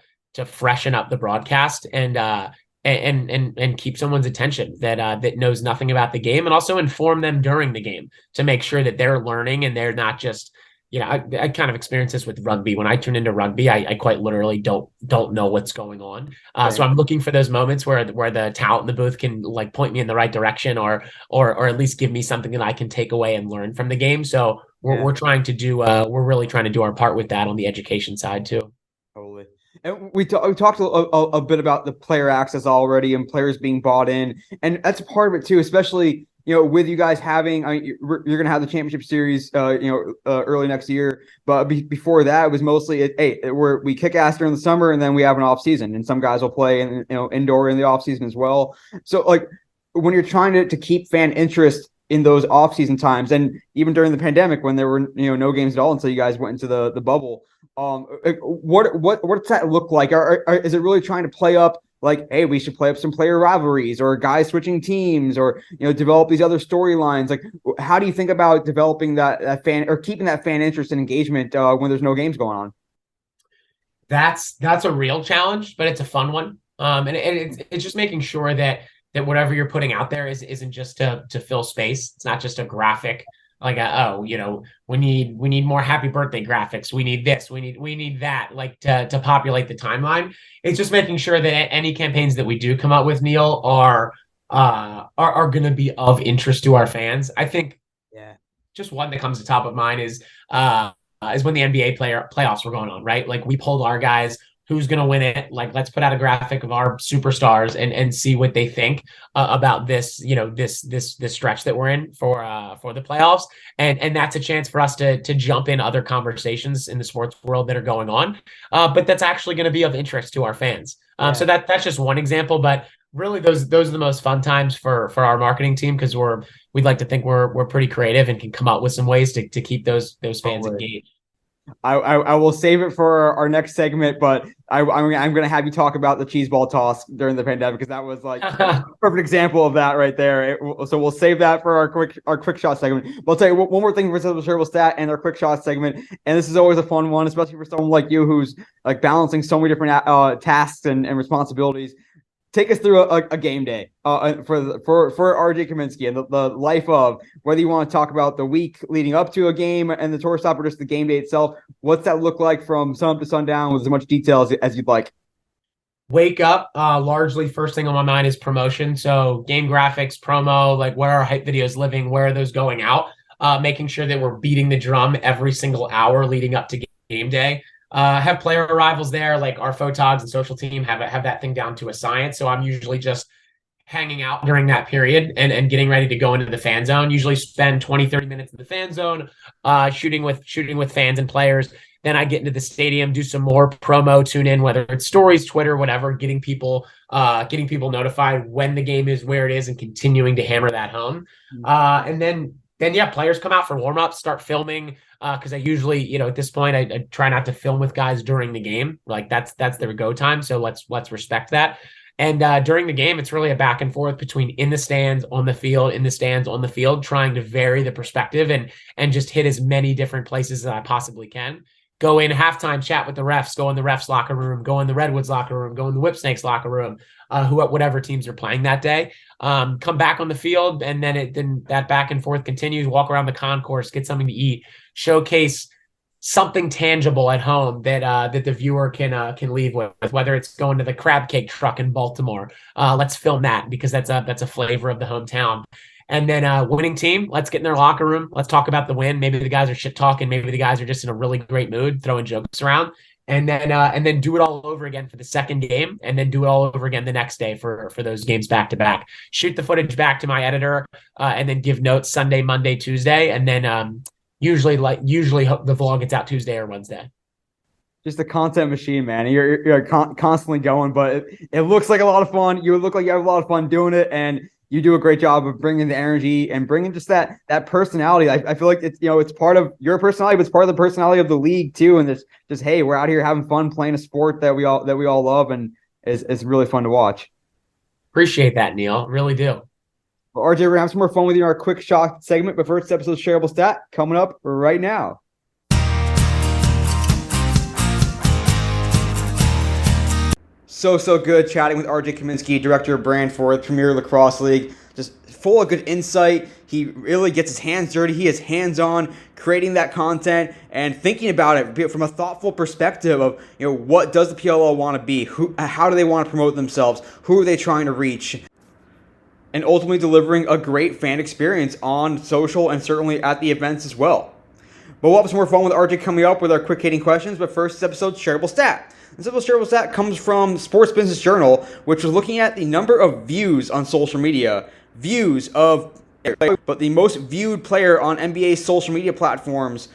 freshen up the broadcast and keep someone's attention that knows nothing about the game, and also inform them during the game to make sure that they're learning and they're not just, I kind of experience this with rugby. When I tune into rugby, I quite literally don't know what's going on. Right. So I'm looking for those moments where the talent in the booth can like point me in the right direction or at least give me something that I can take away and learn from the game. So we're really trying to do our part with that on the education side too. Totally. And we talked a bit about the player access already and players being bought in, and that's a part of it too, especially with you guys having, you're going to have the championship series, early next year. But before that, it was mostly, we kick ass during the summer and then we have an off season, and some guys will play indoor in the off season as well. So like when you're trying to keep fan interest in those off season times, and even during the pandemic when there were no games at all until you guys went into the bubble, what's that look like? Is it really trying to play up? Like, hey, we should play up some player rivalries or guys switching teams or, develop these other storylines. Like, how do you think about developing that fan or keeping that fan interest and engagement when there's no games going on? That's a real challenge, but it's a fun one. And it's just making sure that whatever you're putting out there isn't just to fill space. It's not just a graphic. Like, we need more happy birthday graphics. We need this. We need that. Like to populate the timeline. It's just making sure that any campaigns that we do come up with, Neil, are going to be of interest to our fans. I think, just one that comes to top of mind is when the NBA playoffs were going on, right? Like we polled our guys. Who's going to win it? Like, let's put out a graphic of our superstars and see what they think about this, this stretch that we're in for the playoffs. And that's a chance for us to jump in other conversations in the sports world that are going on. But that's actually going to be of interest to our fans. So that's just one example, but really those are the most fun times for our marketing team, because we'd like to think we're pretty creative and can come up with some ways to keep those fans engaged. I will save it for our next segment, but I'm going to have you talk about the cheese ball toss during the pandemic, because that was like a perfect example of that right there. So we'll save that for our quick shot segment. But I'll tell you one more thing for the shareable stat and our quick shot segment, and this is always a fun one, especially for someone like you who's like balancing so many different tasks and responsibilities. Take us through a game day for RJ Kaminski and the life of, whether you want to talk about the week leading up to a game and the tour stop or just the game day itself. What's that look like from sun up to sundown with as much detail as you'd like? Wake up, largely first thing on my mind is promotion. So game graphics, promo, like where are hype videos living? Where are those going out? Making sure that we're beating the drum every single hour leading up to game day. Have player arrivals there, like our photogs and social team have that thing down to a science. So I'm usually just hanging out during that period and getting ready to go into the fan zone. Usually spend 20, 30 minutes in the fan zone, shooting with fans and players. Then I get into the stadium, do some more promo, tune in, whether it's stories, Twitter, whatever, getting people notified when the game is, where it is, and continuing to hammer that home. And then players come out for warm-ups, start filming. Because I usually, at this point, I try not to film with guys during the game. Like that's their go time. So let's respect that. And during the game, it's really a back and forth between in the stands, on the field, in the stands, on the field, trying to vary the perspective and just hit as many different places as I possibly can. Go in halftime, chat with the refs, go in the refs locker room, go in the Redwoods locker room, go in the Whipsnakes locker room, whatever teams are playing that day. Come back on the field, and then that back and forth continues. Walk around the concourse, get something to eat, showcase something tangible at home that the viewer can leave with. Whether it's going to the crab cake truck in Baltimore, let's film that because that's a flavor of the hometown. And then winning team, let's get in their locker room. Let's talk about the win. Maybe the guys are shit talking. Maybe the guys are just in a really great mood, throwing jokes around. And then do it all over again for the second game, and then do it all over again the next day for those games back to back. Shoot the footage back to my editor, and then give notes Sunday, Monday, Tuesday, and then usually the vlog gets out Tuesday or Wednesday. Just a content machine, man. You're constantly going, but it looks like a lot of fun. You look like you have a lot of fun doing it, and you do a great job of bringing the energy and bringing just that personality. I feel like it's part of your personality, but it's part of the personality of the league too. And this just, hey, we're out here having fun playing a sport that we all love, and it's really fun to watch. Appreciate that, Neil. Really do. Well, RJ, we're gonna have some more fun with you in our quick shot segment, but first episode of Shareable Stat coming up right now. So good chatting with RJ Kaminski, Director of Brand for the Premier Lacrosse League. Just full of good insight. He really gets his hands dirty. He is hands-on, creating that content and thinking about it from a thoughtful perspective of, what does the PLL want to be? How do they want to promote themselves? Who are they trying to reach? And ultimately delivering a great fan experience on social and certainly at the events as well. But we'll have some more fun with RJ coming up with our quick hitting questions. But first, this episode's Shareable Stat. This episode's Shareable Stat comes from Sports Business Journal, which was looking at the number of views on social media. But the most viewed player on NBA's social media platforms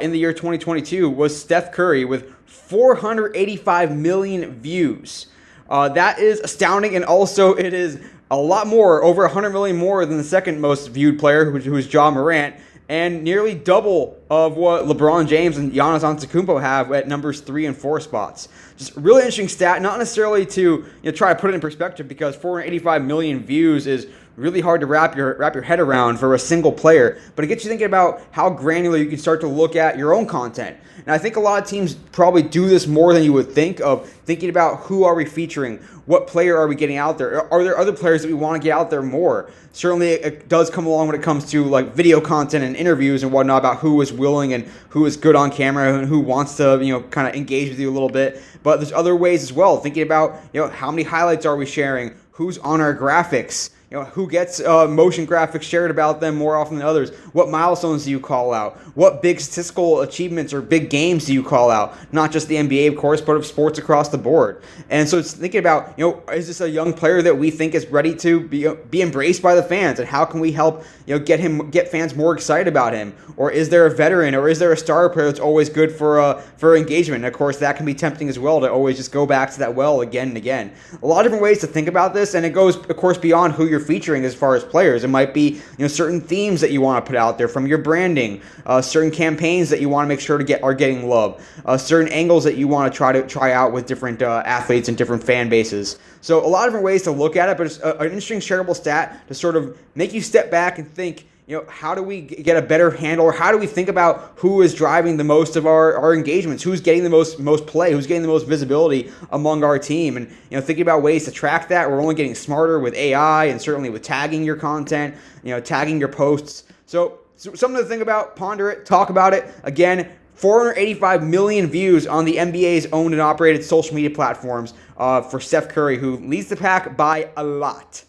in the year 2022 was Steph Curry with 485 million views. That is astounding, and also it is a lot more, over 100 million more than the second most viewed player, who is Ja Morant, and nearly double of what LeBron James and Giannis Antetokounmpo have at numbers 3 and 4 spots. Just a really interesting stat, not necessarily to try to put it in perspective, because 485 million views is really hard to wrap your head around for a single player, but it gets you thinking about how granular you can start to look at your own content. And I think a lot of teams probably do this more than you would think, of thinking about who are we featuring, what player are we getting out there, are there other players that we want to get out there more. Certainly it does come along when it comes to like video content and interviews and whatnot, about who is willing and who is good on camera and who wants to kind of engage with you a little bit. But there's other ways as well, thinking about how many highlights are we sharing, who's on our graphics, who gets motion graphics shared about them more often than others? What milestones do you call out? What big statistical achievements or big games do you call out? Not just the NBA, of course, but of sports across the board. And so it's thinking about, is this a young player that we think is ready to be embraced by the fans? And how can we help, get fans more excited about him? Or is there a veteran, or is there a star player that's always good for engagement? And of course, that can be tempting as well, to always just go back to that well again and again. A lot of different ways to think about this, and it goes, of course, beyond who you're featuring as far as players. It might be certain themes that you want to put out there from your branding, certain campaigns that you want to make sure are getting love, certain angles that you want to try out with different athletes and different fan bases. So a lot of different ways to look at it, but it's an interesting shareable stat to sort of make you step back and think, how do we get a better handle, or how do we think about who is driving the most of our engagements, who's getting the most play, who's getting the most visibility among our team, and thinking about ways to track that. We're only getting smarter with AI, and certainly with tagging your content, tagging your posts. So something to think about, ponder it, talk about it. Again, 485 million views on the NBA's owned and operated social media platforms for Steph Curry, who leads the pack by a lot.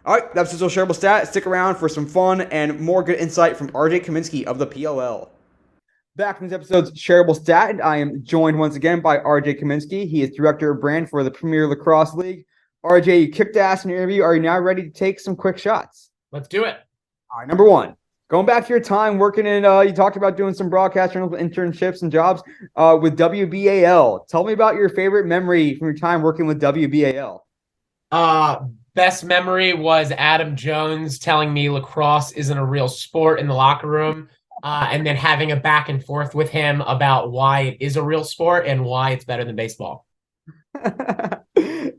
All right, that's the shareable stat. Stick around for some fun and more good insight from RJ Kaminski of the PLL. Back in this episode's shareable stat, I am joined once again by RJ Kaminski. He is Director of Brand for the Premier Lacrosse League. RJ, you kicked ass in your interview. Are you now ready to take some quick shots? Let's do it. All right, number one. Going back to your time working in, you talked about doing some broadcast internships and jobs with WBAL. Tell me about your favorite memory from your time working with WBAL. Best memory was Adam Jones telling me lacrosse isn't a real sport in the locker room, and then having a back and forth with him about why it is a real sport and why it's better than baseball.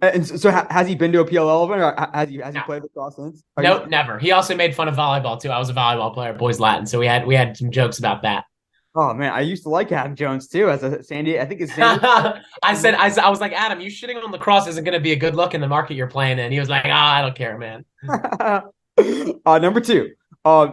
And so has he been to a PLL event, or has he played lacrosse since? Nope, never. He also made fun of volleyball too. I was a volleyball player at Boys Latin, so we had some jokes about that. Oh man, I used to like Adam Jones too as a Sandy. I think it's Sandy. I was like, Adam, you shitting on lacrosse isn't going to be a good look in the market you're playing in. He was like, I don't care, man. Number two.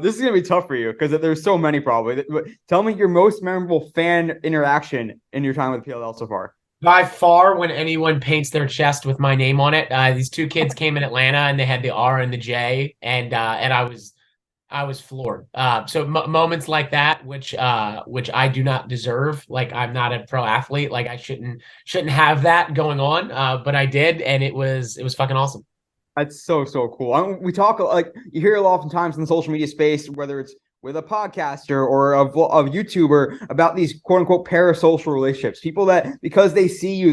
This is going to be tough for you because there's so many probably. Tell me your most memorable fan interaction in your time with PLL so far. By far, when anyone paints their chest with my name on it. These two kids came in Atlanta and they had the R and the J, and I was I was floored. So moments like that, which I do not deserve. Like I'm not a pro athlete. Like I shouldn't have that going on. But I did, and it was fucking awesome. That's so cool. We talk like you hear a lot oftentimes in the social media space, whether it's with a podcaster or a YouTuber, about these quote unquote parasocial relationships. People that because they see you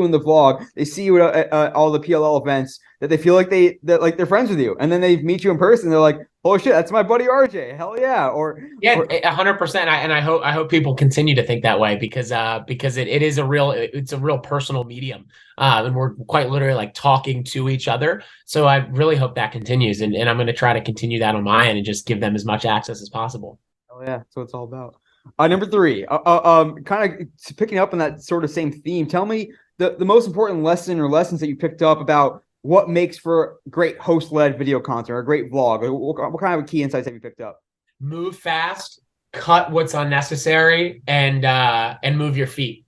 in the vlog, they see you at all the PLL events, that they feel like they're friends with you, and then they meet you in person. They're like, "Oh shit, that's my buddy RJ. Hell yeah!" Yeah, or 100%. I hope people continue to think that way because it is it's a real personal medium, and we're quite literally like talking to each other. So I really hope that continues, and I'm going to try to continue that on my end and just give them as much access as possible. Oh yeah, that's what it's all about. Number three, kind of picking up on that sort of same theme. Tell me the most important lesson or lessons that you picked up about what makes for great host-led video content or a great vlog. What kind of key insights have you picked up? Move fast, cut what's unnecessary, and move your feet.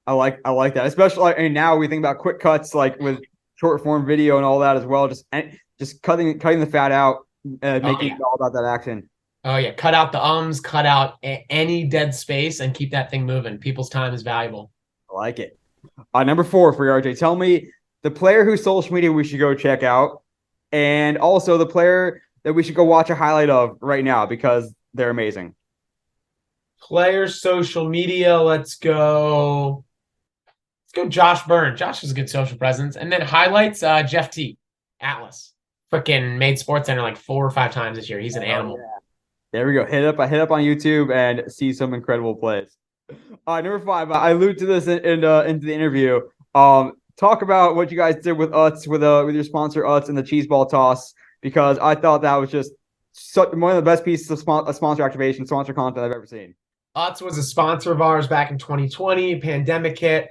I like that, especially and now we think about quick cuts like with short form video and all that as well. Just cutting the fat out, making it all about that action. Oh yeah, cut out the ums, cut out any dead space, and keep that thing moving. People's time is valuable. I like it. Number four for you, RJ. Tell me the player whose social media we should go check out, and also the player that we should go watch a highlight of right now because they're amazing. Players' social media. Let's go. Josh Byrne. Josh is a good social presence. And then highlights, Jeff T. Atlas. Freaking made SportsCenter like 4 or 5 times this year. He's an animal. Yeah. There we go. Hit up on YouTube and see some incredible plays. Number 5. I allude to this into the interview. Talk about what you guys did with Utz, with your sponsor Utz and the cheese ball toss, because I thought that was just one of the best pieces of sponsor activation, sponsor content I've ever seen. Utz was a sponsor of ours back in 2020. Pandemic hit.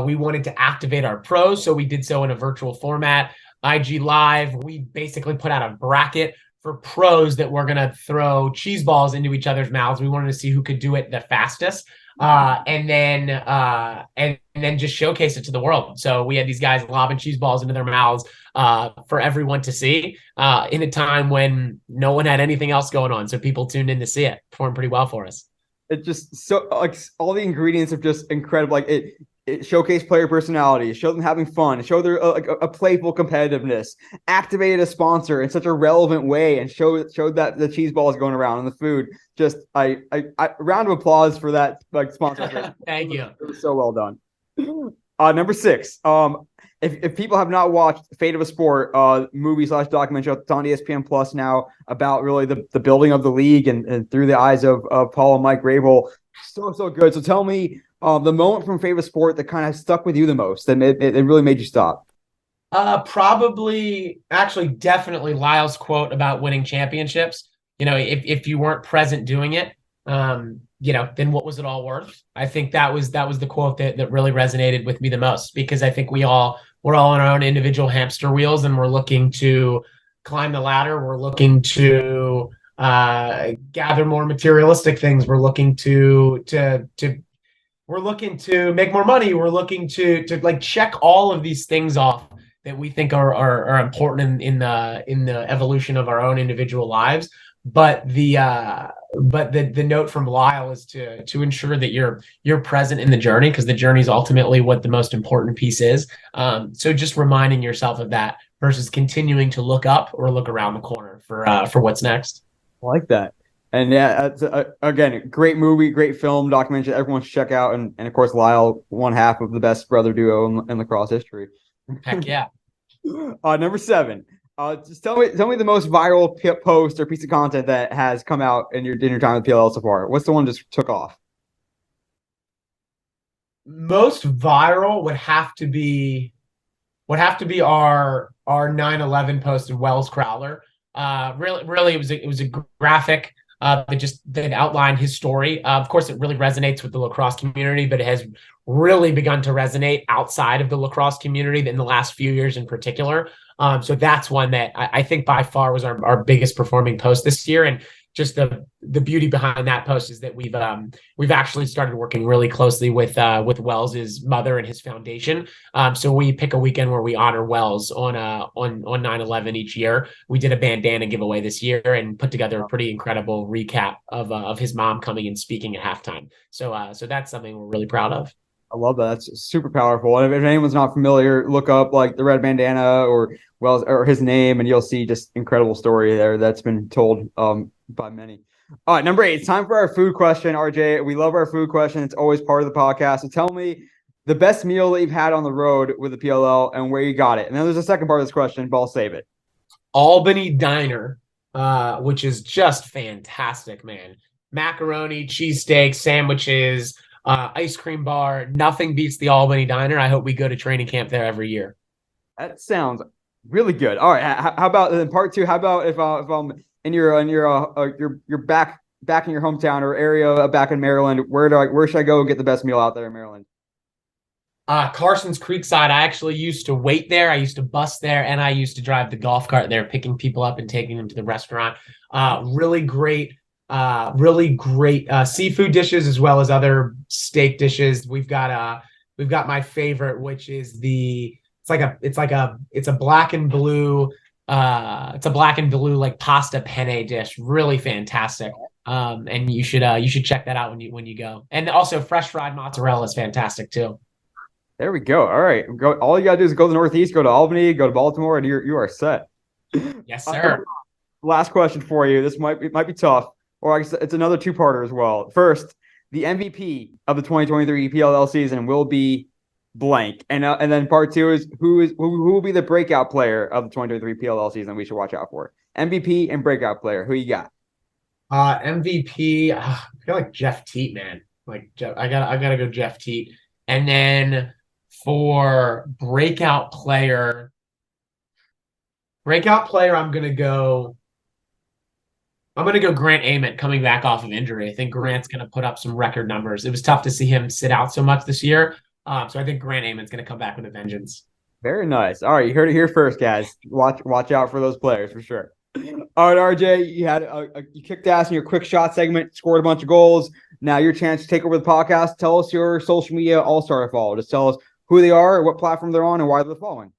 We wanted to activate our pros, so we did so in a virtual format. IG Live, we basically put out a bracket for pros that we're going to throw cheese balls into each other's mouths. We wanted to see who could do it the fastest, and then just showcase it to the world. So we had these guys lobbing cheese balls into their mouths for everyone to see in a time when no one had anything else going on. So people tuned in to see it. Performed pretty well for us. It just so like all the ingredients are just incredible. Like it showcased player personality, it showed them having fun, it showed their a playful competitiveness, activated a sponsor in such a relevant way, and showed that the cheese ball is going around and the food. Just I round of applause for that sponsorship. Thank you. It was so well done. Number 6. If people have not watched Fate of a Sport, movie/documentary, it's on ESPN Plus now about really the building of the league and through the eyes of Paul and Mike Rabel. So good. So tell me the moment from Fate of a Sport that kind of stuck with you the most, and it really made you stop. Definitely Lyle's quote about winning championships. If you weren't present doing it, then what was it all worth? I think that was the quote that really resonated with me the most, because I think we're all on our own individual hamster wheels, and we're looking to climb the ladder. We're looking to gather more materialistic things. We're looking to make more money. We're looking to like check all of these things off that we think are important in the evolution of our own individual lives. But the note from Lyle is to ensure that you're present in the journey, because the journey is ultimately what the most important piece is. So just reminding yourself of that versus continuing to look up or look around the corner for what's next. I like that. And yeah, again, great movie, great film, documentary everyone should check out. And of course, Lyle, one half of the best brother duo in lacrosse history. Heck yeah. Number 7. Just tell me the most viral post or piece of content that has come out in your time with PLL so far. What's the one that just took off? Most viral would have to be our 9/11 post of Wells Crowler. Really, it was a graphic that outlined his story. Of course, it really resonates with the lacrosse community, but it has really begun to resonate outside of the lacrosse community in the last few years in particular. So that's one that I think by far was our biggest performing post this year. And just the beauty behind that post is that we've actually started working really closely with Wells's mother and his foundation. So we pick a weekend where we honor Wells on 9/11 each year. We did a bandana giveaway this year and put together a pretty incredible recap of his mom coming and speaking at halftime. So that's something we're really proud of. I love that. That's super powerful. And if anyone's not familiar, look up like the red bandana or Wells or his name, and you'll see just incredible story there that's been told by many. All right, number 8. It's time for our food question, RJ. We love our food question. It's always part of the podcast. So tell me the best meal that you've had on the road with the PLL and where you got it. And then there's a second part of this question, but I'll save it. Albany Diner, which is just fantastic, man. Macaroni, cheesesteak, sandwiches, ice cream bar. Nothing beats the Albany Diner. I hope we go to training camp there every year. That sounds really good. All right, how about in part 2? How about if I'm in your back in your hometown or area back in Maryland? Where should I go get the best meal out there in Maryland? Carson's Creekside. I actually used to wait there. I used to bus there, and I used to drive the golf cart there, picking people up and taking them to the restaurant. Really great seafood dishes as well as other steak dishes. We've got my favorite, which is it's a black and blue like pasta penne dish. Really fantastic. And you should check that out when you go. And also fresh fried mozzarella is fantastic too. There we go. All right. All you gotta do is go to the Northeast, go to Albany, go to Baltimore, and you are set. Yes, sir. Last question for you. This might be tough, or I guess it's another two-parter as well. First, the MVP of the 2023 PLL season will be blank, and then part 2 is who will be the breakout player of the 2023 PLL season we should watch out for. MVP and breakout player. Who you got? MVP. I feel like Jeff Teat, man. Like I gotta go Jeff Teat, and then for breakout player, I'm gonna go Grant Ament coming back off of injury. I think Grant's going to put up some record numbers. It was tough to see him sit out so much this year. So I think Grant Ament's going to come back with a vengeance. Very nice. All right, you heard it here first, guys. Watch out for those players for sure. All right, RJ, you had you kicked ass in your quick shot segment, scored a bunch of goals. Now your chance to take over the podcast. Tell us your social media all-star follow. Just tell us who they are, what platform they're on, and why they're following.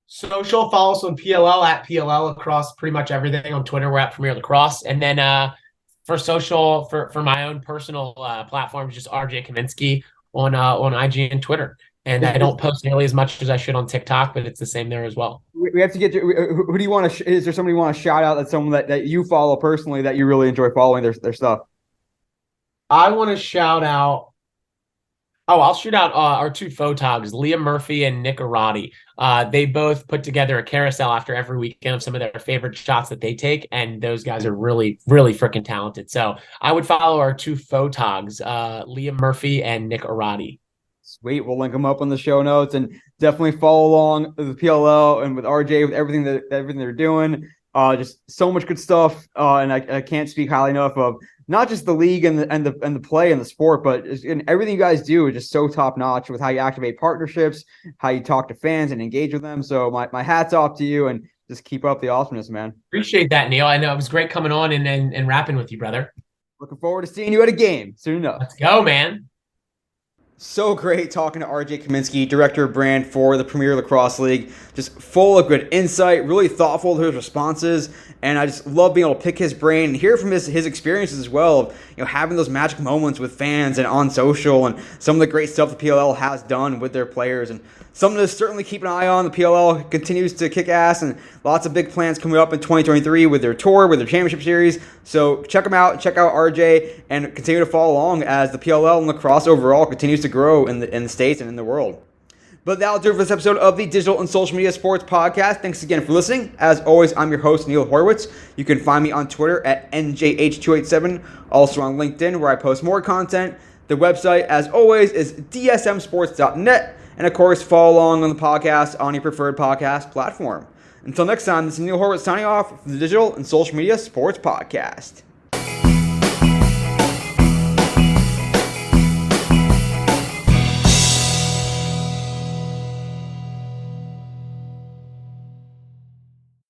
Social, follow us on PLL at PLL across pretty much everything. On Twitter, we're at Premier Lacrosse. And then for social, for my own personal platforms, just RJ Kaminski on IG and Twitter. And I don't post nearly as much as I should on TikTok, but it's the same there as well. We have to get to who do you want to? Is there somebody you want to shout out that's someone that you follow personally that you really enjoy following their stuff? I want to shout out. Oh, I'll shoot out our two photogs, Liam Murphy and Nick Arati. They both put together a carousel after every weekend of some of their favorite shots that they take, and those guys are really, really freaking talented. So I would follow our two photogs, Liam Murphy and Nick Arati. Sweet. We'll link them up on the show notes, and definitely follow along with the PLL and with RJ with everything they're doing. Just so much good stuff, and I can't speak highly enough of not just the league and the play and the sport, but everything you guys do is just so top notch with how you activate partnerships, how you talk to fans and engage with them. So my hat's off to you, and just keep up the awesomeness, man. Appreciate that, Neil. I know it was great coming on and rapping with you, brother. Looking forward to seeing you at a game soon enough. Let's go, man. So great talking to RJ Kaminski, Director of Brand for the Premier Lacrosse League. Just full of good insight, really thoughtful to his responses, and I just love being able to pick his brain and hear from his experiences as well of having those magic moments with fans and on social, and some of the great stuff the PLL has done with their players, and something to certainly keep an eye on. The PLL continues to kick ass, and lots of big plans coming up in 2023 with their tour, with their championship series. So check them out, check out RJ, and continue to follow along as the PLL and lacrosse overall continues to grow in the States and in the world. But that'll do it for this episode of the Digital and Social Media Sports Podcast. Thanks again for listening. As always, I'm your host, Neil Horowitz. You can find me on Twitter at NJH287, also on LinkedIn where I post more content. The website, as always, is dsmsports.net. And of course, follow along on the podcast on your preferred podcast platform. Until next time, this is Neil Horowitz signing off from the Digital and Social Media Sports Podcast.